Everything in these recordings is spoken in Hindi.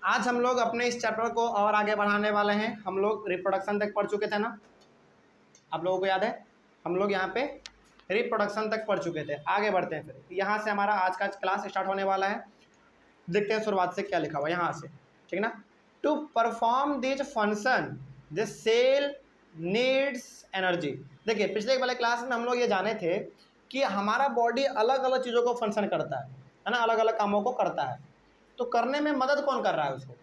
आज हम लोग अपने इस चैप्टर को और आगे बढ़ाने वाले हैं। हम लोग रिप्रोडक्शन तक पढ़ चुके थे ना, आप लोगों को याद है? हम लोग यहाँ पे रिप्रोडक्शन तक पढ़ चुके थे। आगे बढ़ते हैं, फिर यहाँ से हमारा आज का क्लास स्टार्ट होने वाला है। देखते हैं शुरुआत से क्या लिखा हुआ है यहाँ से, ठीक ना। To perform this function the cell needs energy. देखिए पिछले वाले क्लास में हम लोग ये जाने थे कि हमारा बॉडी अलग अलग चीज़ों को फंक्शन करता है ना, अलग अलग कामों को करता है। तो करने में मदद कौन कर रहा है उसको,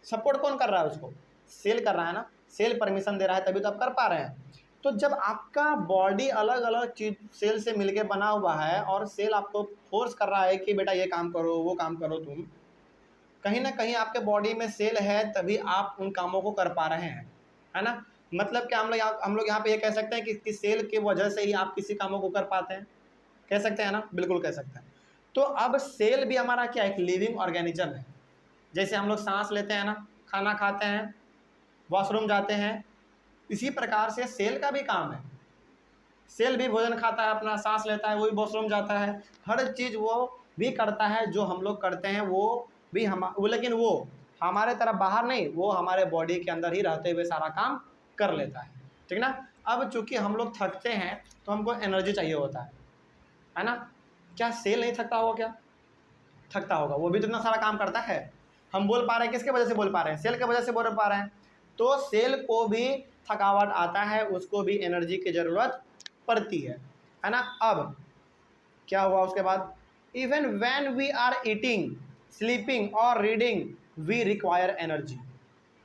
सपोर्ट कौन कर रहा है उसको? सेल कर रहा है ना, सेल परमिशन दे रहा है, तभी तो आप कर पा रहे हैं। तो जब आपका बॉडी अलग अलग चीज सेल से मिलके बना हुआ है और सेल आपको फोर्स कर रहा है कि बेटा ये काम करो वो काम करो, तुम कहीं ना कहीं आपके बॉडी में सेल है, तभी आप उन कामों को कर पा रहे हैं, है ना। मतलब कि हम लोग यहाँ पे ये कह सकते हैं कि सेल की वजह से ही आप किसी कामों को कर पाते हैं, कह सकते हैं ना, बिल्कुल कह सकते हैं। तो अब सेल भी हमारा क्या, एक लिविंग ऑर्गेनिज्म है। जैसे हम लोग सांस लेते हैं ना, खाना खाते हैं, वॉशरूम जाते हैं, इसी प्रकार से सेल का भी काम है। सेल भी भोजन खाता है, अपना सांस लेता है, वो भी वॉशरूम जाता है, हर चीज़ वो भी करता है जो हम लोग करते हैं, वो भी लेकिन वो हमारे तरफ बाहर नहीं, वो हमारे बॉडी के अंदर ही रहते हुए सारा काम कर लेता है, ठीक ना। अब चूंकि हम लोग थकते हैं तो हमको एनर्जी चाहिए होता है ना। क्या सेल नहीं थकता होगा? क्या थकता होगा, वो भी तो इतना सारा काम करता है। हम बोल पा रहे हैं, किसके वजह से बोल पा रहे हैं? सेल की वजह से बोल पा रहे हैं। तो सेल को भी थकावट आता है, उसको भी एनर्जी की ज़रूरत पड़ती है ना। अब क्या हुआ उसके बाद, even when we are eating, sleeping और रीडिंग वी रिक्वायर एनर्जी।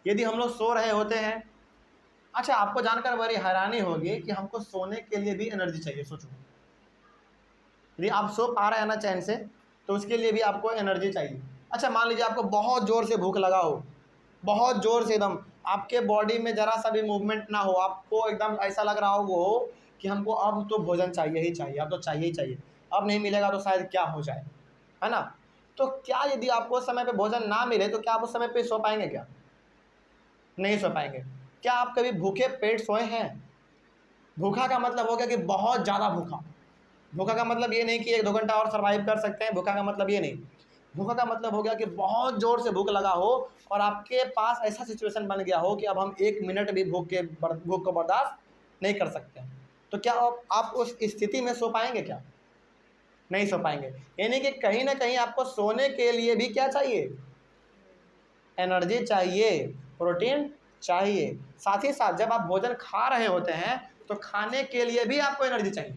यदि हम लोग सो रहे होते हैं, अच्छा आपको जानकर बड़ी हैरानी होगी कि हमको सोने के लिए भी एनर्जी चाहिए। सोचो, यदि आप सो पा रहे हैं ना चैन से, तो उसके लिए भी आपको एनर्जी चाहिए। अच्छा मान लीजिए आपको बहुत ज़ोर से भूख लगा हो, बहुत ज़ोर से, एकदम आपके बॉडी में ज़रा सा भी मूवमेंट ना हो, आपको एकदम ऐसा लग रहा हो वो कि हमको अब तो भोजन चाहिए ही चाहिए, अब तो चाहिए ही चाहिए, अब नहीं मिलेगा तो शायद क्या हो जाए, है ना। तो क्या यदि आपको उस समय पे भोजन ना मिले तो क्या आप उस समय पे सो पाएंगे? क्या नहीं सो पाएंगे। क्या आप कभी भूखे पेट सोए हैं? भूखा का मतलब हो गया कि बहुत ज़्यादा भूखा। भूखा का मतलब ये नहीं कि 1-2 घंटा और सर्वाइव कर सकते हैं, भूखा का मतलब ये नहीं। भूखा का मतलब हो गया कि बहुत ज़ोर से भूख लगा हो और आपके पास ऐसा सिचुएशन बन गया हो कि अब हम 1 मिनट भी भूख को बर्दाश्त नहीं कर सकते हैं। तो क्या आप उस स्थिति में सो पाएंगे? क्या नहीं सो पाएंगे। यानी कि कहीं ना कहीं आपको सोने के लिए भी क्या चाहिए? एनर्जी चाहिए, प्रोटीन चाहिए। साथ ही साथ जब आप भोजन खा रहे होते हैं तो खाने के लिए भी आपको एनर्जी चाहिए।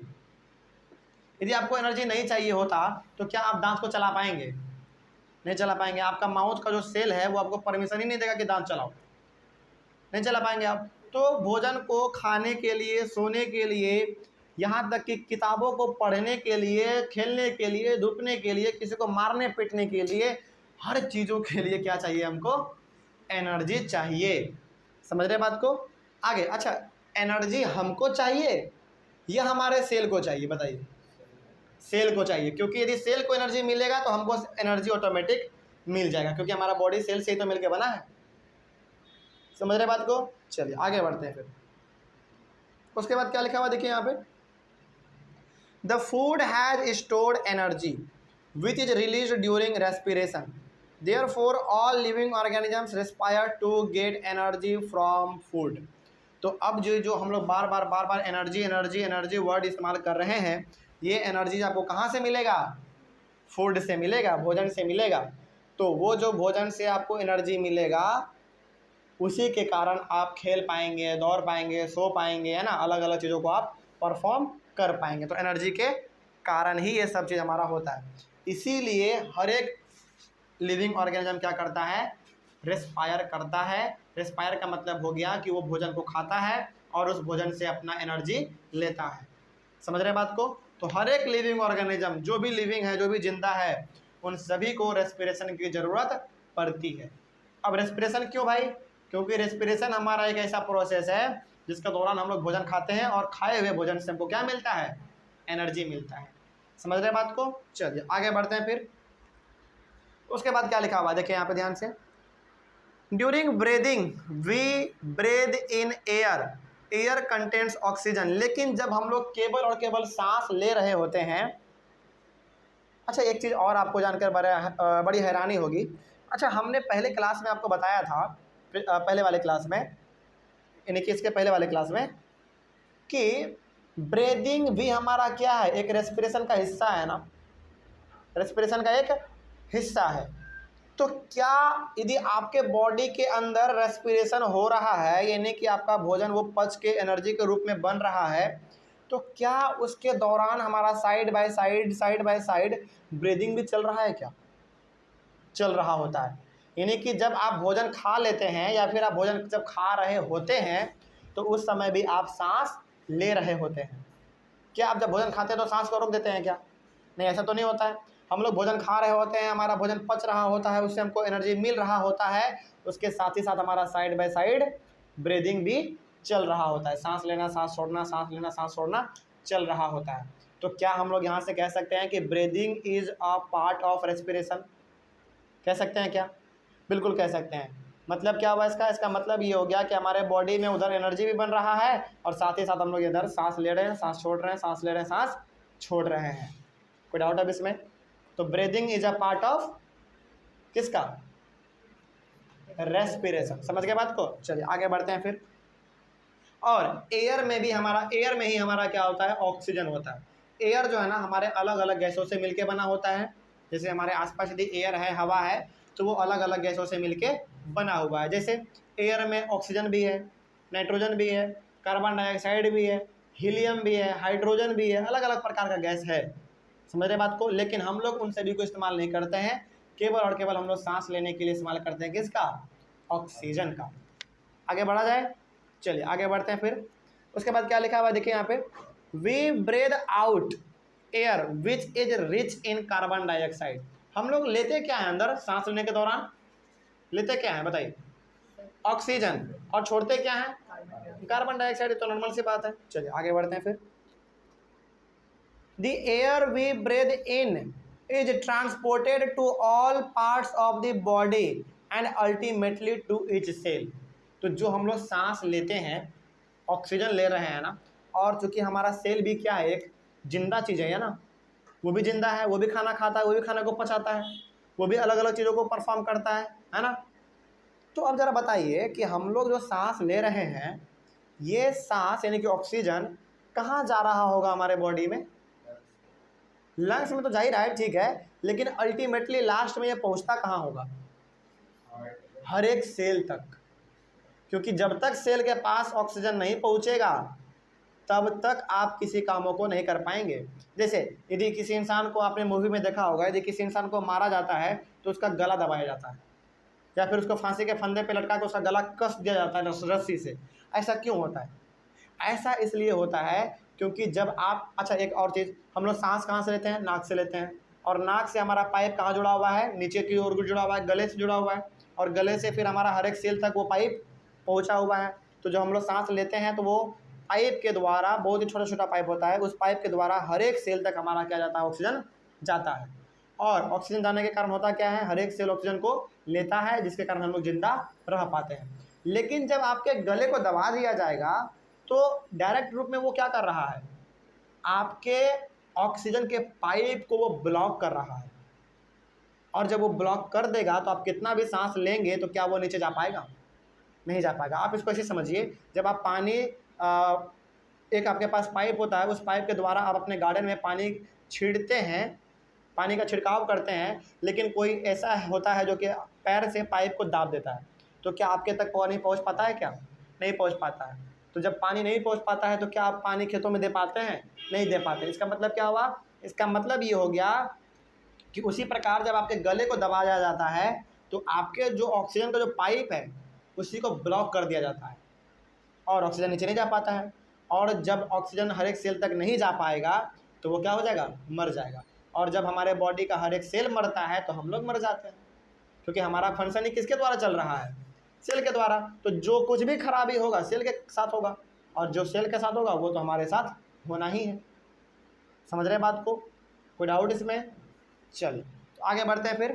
यदि आपको एनर्जी नहीं चाहिए होता तो क्या आप दांत को चला पाएंगे? नहीं चला पाएंगे। आपका माउथ का जो सेल है वो आपको परमिशन ही नहीं देगा कि दांत चलाओ, नहीं चला पाएंगे आप। तो भोजन को खाने के लिए, सोने के लिए, यहाँ तक कि किताबों को पढ़ने के लिए, खेलने के लिए, धूपने के लिए, किसी को मारने पीटने के लिए, हर चीज़ों के लिए क्या चाहिए हमको? एनर्जी चाहिए। समझ रहे बात को? आगे, अच्छा एनर्जी हमको चाहिए या हमारे सेल को चाहिए? बताइए। सेल को चाहिए, क्योंकि यदि सेल को एनर्जी मिलेगा तो हमको एनर्जी ऑटोमेटिक मिल जाएगा, क्योंकि हमारा बॉडी सेल से ही तो मिलके बना है। समझ रहे बात को? चलिए आगे बढ़ते हैं। फिर उसके बाद क्या लिखा हुआ देखिए यहाँ पे, the food has stored energy which is release during respiration, therefore all living organisms respire to get energy from food. तो अब जो हम लोग बार बार एनर्जी एनर्जी एनर्जी वर्ड इस्तेमाल कर रहे हैं, ये एनर्जी आपको कहाँ से मिलेगा? फूड से मिलेगा, भोजन से मिलेगा। तो वो जो भोजन से आपको एनर्जी मिलेगा उसी के कारण आप खेल पाएंगे, दौड़ पाएंगे, सो पाएंगे, है ना, अलग अलग चीज़ों को आप परफॉर्म कर पाएंगे। तो एनर्जी के कारण ही ये सब चीज़ हमारा होता है। इसीलिए हर एक लिविंग ऑर्गेनिज्म क्या करता है? रेस्पायर करता है। रेस्पायर का मतलब हो गया कि वो भोजन को खाता है और उस भोजन से अपना एनर्जी लेता है। समझ रहे बात को? तो हर एक लिविंग ऑर्गेनिज्म, जो भी लिविंग है, जो भी जिंदा है, उन सभी को रेस्पिरेशन की ज़रूरत पड़ती है। अब रेस्पिरेशन क्यों भाई? क्योंकि रेस्पिरेशन हमारा एक ऐसा प्रोसेस है जिसके दौरान हम लोग भोजन खाते हैं और खाए हुए भोजन से हमको क्या मिलता है? एनर्जी मिलता है। समझ रहे बात को? चलिए आगे बढ़ते हैं। फिर उसके बाद क्या लिखा हुआ देखिए यहाँ पे ध्यान से, during breathing we breathe in air, air contents oxygen. लेकिन जब हम लोग केवल और केवल सांस ले रहे होते हैं, अच्छा एक चीज़ और आपको जानकर बड़ी हैरानी होगी अच्छा, हमने पहले क्लास में आपको बताया था, पहले वाले क्लास में, यानी कि इसके पहले वाले क्लास में, कि ब्रीदिंग भी हमारा क्या है, एक रेस्पिरेशन का हिस्सा है ना, रेस्पिरेशन का एक हिस्सा है। तो क्या यदि आपके बॉडी के अंदर रेस्पिरेशन हो रहा है, यानी कि आपका भोजन वो पच के एनर्जी के रूप में बन रहा है, तो क्या उसके दौरान हमारा साइड बाय साइड ब्रीदिंग भी चल रहा है? क्या चल रहा होता है। यानी कि जब आप भोजन खा लेते हैं या फिर आप भोजन जब खा रहे होते हैं तो उस समय भी आप सांस ले रहे होते हैं। क्या आप जब भोजन खाते हैं तो सांस को रोक देते हैं क्या? नहीं, ऐसा तो नहीं होता है। हम लोग भोजन खा रहे होते हैं, हमारा भोजन पच रहा होता है, उससे हमको एनर्जी मिल रहा होता है, उसके साथ ही साथ हमारा साइड बाय साइड ब्रीदिंग भी चल रहा होता है। सांस लेना, सांस छोड़ना, सांस लेना, सांस छोड़ना चल रहा होता है। तो क्या हम लोग यहाँ से कह सकते हैं कि breathing is a part of respiration? कह सकते हैं क्या? बिल्कुल कह सकते हैं। मतलब क्या हुआ इसका मतलब ये हो गया कि हमारे बॉडी में उधर एनर्जी भी बन रहा है और साथ ही साथ हम लोग इधर सांस ले रहे हैं, सांस छोड़ रहे हैं, सांस ले रहे हैं, सांस छोड़ रहे हैं। कोई डाउट अब इसमें? तो breathing is a part of किसका? रेस्पिरेशन। समझ गए बात को? चलिए आगे बढ़ते हैं फिर। और एयर में ही हमारा क्या होता है? ऑक्सीजन होता है। एयर जो है ना हमारे अलग अलग गैसों से मिलके बना होता है। जैसे हमारे आसपास यदि एयर है, हवा है, तो वो अलग अलग गैसों से मिलके बना हुआ है। जैसे एयर में ऑक्सीजन भी है, नाइट्रोजन भी है, कार्बन डाइऑक्साइड भी है, हीलियम भी है, हाइड्रोजन भी है, अलग अलग प्रकार का गैस है। समझ रहे बात को? लेकिन हम लोग उन सभी को इस्तेमाल नहीं करते हैं, केवल और केवल हम लोग सांस लेने के लिए इस्तेमाल करते हैं किसका? ऑक्सीजन का। आगे बढ़ा जाए, चलिए आगे बढ़ते हैं फिर। उसके बाद क्या लिखा हुआ है देखिए यहाँ पे, we breathe out air which is rich in carbon dioxide. हम लोग लेते क्या है अंदर? सांस लेने के दौरान लेते क्या है बताइए? ऑक्सीजन। और छोड़ते क्या है? Carbon dioxide. तो नॉर्मल सी बात है। चलिए आगे बढ़ते हैं फिर। The air we breathe in is transported to all parts of the body and ultimately to each cell. तो जो हम लोग सांस लेते हैं, ऑक्सीजन ले रहे हैं ना, और चूंकि हमारा सेल भी क्या है? एक जिंदा चीज़ है ना, वो भी जिंदा है, वो भी खाना खाता है, वो भी खाना को पचाता है, वो भी अलग अलग चीज़ों को परफॉर्म करता है ना। तो अब ज़रा बताइए कि हम लोग जो सांस ले रहे हैं, ये सांस यानी कि ऑक्सीजन कहाँ जा रहा होगा हमारे बॉडी में? लंग्स में तो जा ही रहा है, ठीक है, लेकिन अल्टीमेटली लास्ट में ये पहुँचता कहाँ होगा? हर एक सेल तक। क्योंकि जब तक सेल के पास ऑक्सीजन नहीं पहुँचेगा तब तक आप किसी कामों को नहीं कर पाएंगे। जैसे यदि किसी इंसान को, आपने मूवी में देखा होगा, यदि किसी इंसान को मारा जाता है तो उसका गला दबाया जाता है, या फिर उसको फांसी के फंदे पे लटका के उसका गला कस दिया जाता है रस्सी से। ऐसा क्यों होता है? ऐसा इसलिए होता है क्योंकि जब आप, अच्छा एक और चीज़, हम लोग सांस कहाँ से लेते हैं? नाक से लेते हैं, और नाक से हमारा पाइप कहाँ जुड़ा हुआ है? नीचे की ओर जुड़ा हुआ है, गले से जुड़ा हुआ है, और गले से फिर हमारा हर एक सेल तक वो पाइप पहुँचा हुआ है। तो जब हम लोग सांस लेते हैं तो वो पाइप के द्वारा, बहुत ही छोटा छोटा पाइप होता है, उस पाइप के द्वारा हर एक सेल तक हमारा क्या जाता है? ऑक्सीजन जाता है। और ऑक्सीजन जाने के कारण होता क्या है? हर एक सेल ऑक्सीजन को लेता है, जिसके कारण हम लोग जिंदा रह पाते हैं। लेकिन जब आपके गले को दबा दिया जाएगा तो डायरेक्ट रूप में वो क्या कर रहा है? आपके ऑक्सीजन के पाइप को वो ब्लॉक कर रहा है, और जब वो ब्लॉक कर देगा तो आप कितना भी सांस लेंगे तो क्या वो नीचे जा पाएगा? नहीं जा पाएगा। आप इसको ऐसे समझिए, जब आप पानी, एक आपके पास पाइप होता है, उस पाइप के द्वारा आप अपने गार्डन में पानी छिड़ते हैं, पानी का छिड़काव करते हैं, लेकिन कोई ऐसा होता है जो कि पैर से पाइप को दाब देता है, तो क्या आपके तक पानी पहुंच पाता है? क्या नहीं पहुंच पाता है। तो जब पानी नहीं पहुंच पाता है तो क्या आप पानी खेतों में दे पाते हैं? नहीं दे पाते। इसका मतलब क्या हुआ? इसका मतलब ये हो गया कि उसी प्रकार जब आपके गले को दबाया जाता है तो आपके जो ऑक्सीजन का जो पाइप है उसी को ब्लॉक कर दिया जाता है, और ऑक्सीजन नीचे नहीं जा पाता है। और जब ऑक्सीजन हर एक सेल तक नहीं जा पाएगा तो वो क्या हो जाएगा? मर जाएगा। और जब हमारे बॉडी का हर एक सेल मरता है तो हम लोग मर जाते हैं, क्योंकि हमारा फंक्शन ही किसके द्वारा चल रहा है? सेल के द्वारा। तो जो कुछ भी खराबी होगा सेल के साथ होगा, और जो सेल के साथ होगा वो तो हमारे साथ होना ही है। समझ रहे बात को? कोई डाउट इसमें? चलिए तो आगे बढ़ते हैं फिर।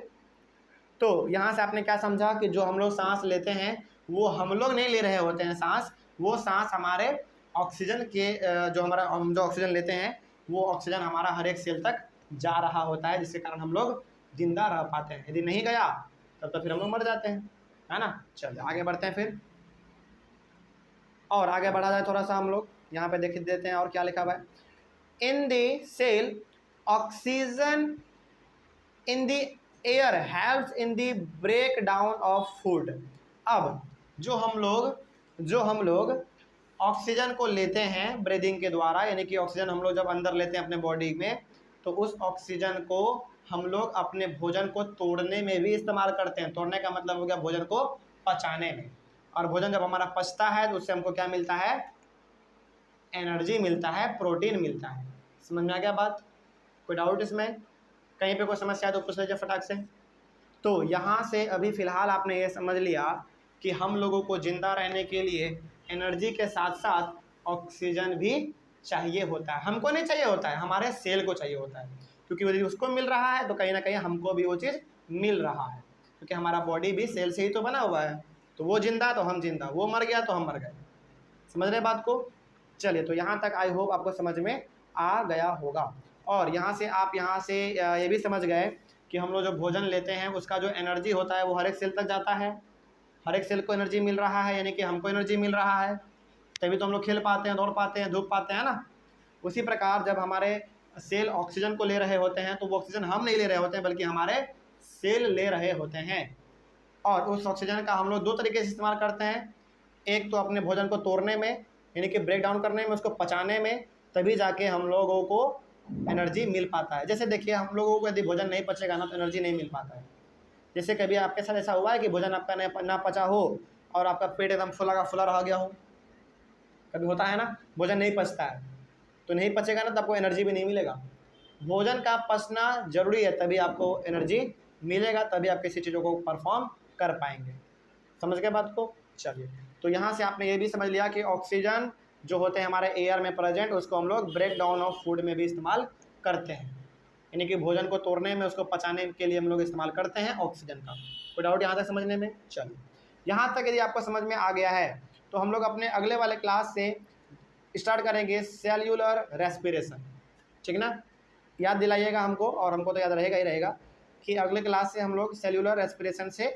तो यहाँ से आपने क्या समझा कि जो हम लोग सांस लेते हैं वो हम लोग नहीं ले रहे होते हैं सांस, वो सांस हमारे ऑक्सीजन के, जो हमारा, हम जो ऑक्सीजन लेते हैं वो ऑक्सीजन हमारा हर एक सेल तक जा रहा होता है, जिसके कारण हम लोग जिंदा रह पाते हैं। यदि नहीं गया तब तो फिर हम लोग मर जाते हैं, है ना। चलिए आगे बढ़ते हैं फिर, और आगे बढ़ा जाए थोड़ा सा हम लोग यहाँ पे देख देते हैं और क्या लिखा हुआ है। In the cell oxygen in the air helps in the break down of food. अब जो हम लोग ऑक्सीजन को लेते हैं ब्रीदिंग के द्वारा, यानी कि ऑक्सीजन हम लोग जब अंदर लेते हैं अपने बॉडी में, तो उस ऑक्सीजन को हम लोग अपने भोजन को तोड़ने में भी इस्तेमाल करते हैं। तोड़ने का मतलब हो गया भोजन को पचाने में, और भोजन जब हमारा पचता है तो उससे हमको क्या मिलता है, एनर्जी मिलता है, प्रोटीन मिलता है। समझ में आ गया बात? कोई डाउट इसमें? कहीं पे कोई समस्या है तो पूछ लीजिए फटाक से। तो यहाँ से अभी फ़िलहाल आपने ये समझ लिया कि हम लोगों को ज़िंदा रहने के लिए एनर्जी के साथ साथ ऑक्सीजन भी चाहिए होता है। हमको नहीं चाहिए होता है, हमारे सेल को चाहिए होता है, क्योंकि यदि उसको मिल रहा है तो कहीं ना कहीं हमको भी वो चीज़ मिल रहा है, क्योंकि हमारा बॉडी भी सेल से ही तो बना हुआ है। तो वो जिंदा तो हम जिंदा, वो मर गया तो हम मर गए। समझ रहे बात को? चलिए, तो यहाँ तक आई होप आपको समझ में आ गया होगा। और यहाँ से आप ये भी समझ गए कि हम लोग जो भोजन लेते हैं उसका जो एनर्जी होता है वो हर एक सेल तक जाता है, हर एक सेल को एनर्जी मिल रहा है, यानी कि हमको एनर्जी मिल रहा है, तभी तो हम लोग खेल पाते हैं, दौड़ पाते हैं, धूप पाते हैं ना। उसी प्रकार जब हमारे सेल ऑक्सीजन को ले रहे होते हैं तो वो ऑक्सीजन हम नहीं ले रहे होते हैं, बल्कि हमारे सेल ले रहे होते हैं। और उस ऑक्सीजन का हम लोग दो तरीके से इस्तेमाल करते हैं। एक तो अपने भोजन को तोड़ने में, यानी कि ब्रेक डाउन करने में, उसको पचाने में, तभी जाके हम लोगों को एनर्जी मिल पाता है। जैसे देखिए, हम लोगों को यदि भोजन नहीं पचेगा ना तो एनर्जी नहीं मिल पाता है। जैसे कभी आपके साथ ऐसा हुआ है कि भोजन आपका ना पचा हो और आपका पेट एकदम फुला का फुला रह गया हो? कभी होता है ना, भोजन नहीं पचता है तो नहीं पचेगा ना तो आपको एनर्जी भी नहीं मिलेगा। भोजन का पचना जरूरी है, तभी आपको एनर्जी मिलेगा, तभी आप किसी चीज़ों को परफॉर्म कर पाएंगे। समझ गए बात को? चलिए, तो यहाँ से आपने ये भी समझ लिया कि ऑक्सीजन जो होते हैं हमारे एयर में प्रेजेंट, उसको हम लोग ब्रेक डाउन ऑफ फूड में भी इस्तेमाल करते हैं, यानी कि भोजन को तोड़ने में, उसको पचाने के लिए हम लोग इस्तेमाल करते हैं ऑक्सीजन का। कोई डाउट यहाँ तक समझने में? चलिए, यहाँ तक यदि आपको समझ में आ गया है तो हम लोग अपने अगले वाले क्लास से स्टार्ट करेंगे सेल्यूलर रेस्पिरेशन। ठीक ना? याद दिलाइएगा हमको, और हमको तो याद रहेगा ही रहेगा कि अगले क्लास से हम लोग सेल्यूलर रेस्पिरेशन से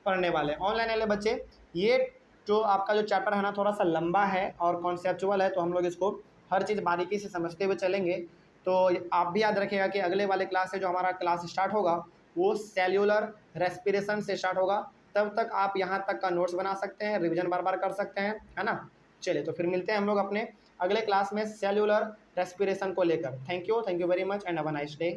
पढ़ने वाले हैं। ऑनलाइन वाले बच्चे, ये जो आपका जो चैप्टर है ना थोड़ा सा लंबा है और कॉन्सेप्चुअल है, तो हम लोग इसको हर चीज़ बारीकी से समझते हुए चलेंगे। तो आप भी याद रखिएगा कि अगले वाले क्लास से जो हमारा क्लास स्टार्ट होगा वो सेल्यूलर रेस्पिरेशन से स्टार्ट होगा। तब तक आप यहाँ तक का नोट्स बना सकते हैं, रिवीजन बार बार कर सकते हैं, है ना। चलिए, तो फिर मिलते हैं हम लोग अपने अगले क्लास में सेल्यूलर रेस्पिरेशन को लेकर। Thank you very much and have a nice day.